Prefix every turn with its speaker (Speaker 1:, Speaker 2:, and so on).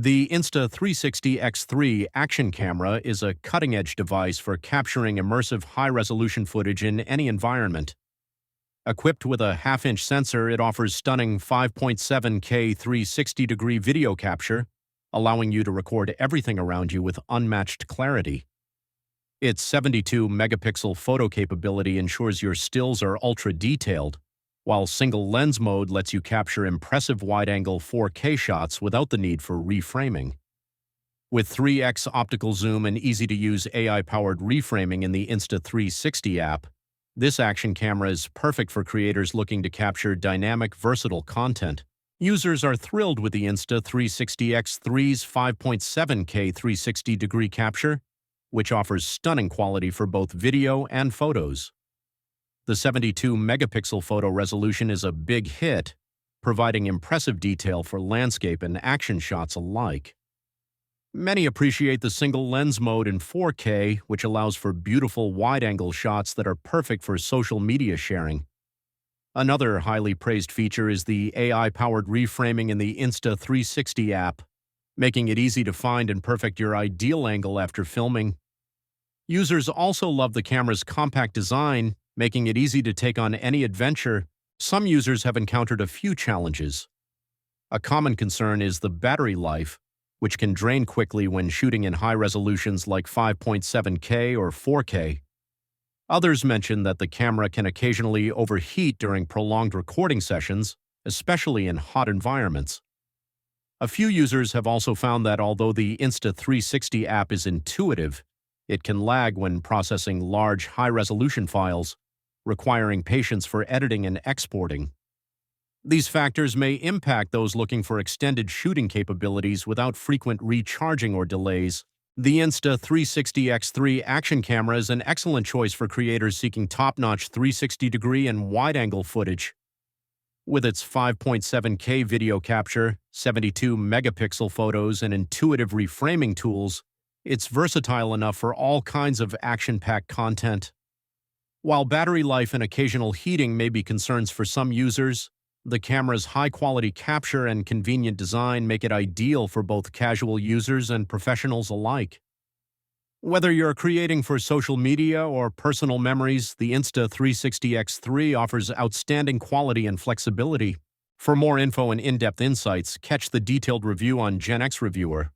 Speaker 1: The Insta360 X3 action camera is a cutting-edge device for capturing immersive high-resolution footage in any environment. Equipped with a half-inch sensor, it offers stunning 5.7K 360-degree video capture, allowing you to record everything around you with unmatched clarity. Its 72-megapixel photo capability ensures your stills are ultra-detailed, while single-lens mode lets you capture impressive wide-angle 4K shots without the need for reframing. With 3x optical zoom and easy-to-use AI-powered reframing in the Insta360 app, this action camera is perfect for creators looking to capture dynamic, versatile content. Users are thrilled with the Insta360 X3's 5.7K 360-degree capture, which offers stunning quality for both video and photos. The 72-megapixel photo resolution is a big hit, providing impressive detail for landscape and action shots alike. Many appreciate the single-lens mode in 4K, which allows for beautiful wide-angle shots that are perfect for social media sharing. Another highly praised feature is the AI-powered reframing in the Insta360 app, making it easy to find and perfect your ideal angle after filming. Users also love the camera's compact design, making it easy to take on any adventure. Some users have encountered a few challenges. A common concern is the battery life, which can drain quickly when shooting in high resolutions like 5.7K or 4K. Others mention that the camera can occasionally overheat during prolonged recording sessions, especially in hot environments. A few users have also found that although the Insta360 app is intuitive, it can lag when processing large, high-resolution files, requiring patience for editing and exporting. These factors may impact those looking for extended shooting capabilities without frequent recharging or delays. The Insta360 X3 action camera is an excellent choice for creators seeking top-notch 360-degree and wide-angle footage. With its 5.7K video capture, 72-megapixel photos, and intuitive reframing tools, it's versatile enough for all kinds of action-packed content. While battery life and occasional heating may be concerns for some users, the camera's high-quality capture and convenient design make it ideal for both casual users and professionals alike. Whether you're creating for social media or personal memories, the Insta360 X3 offers outstanding quality and flexibility. For more info and in-depth insights, catch the detailed review on Gen X Reviewer.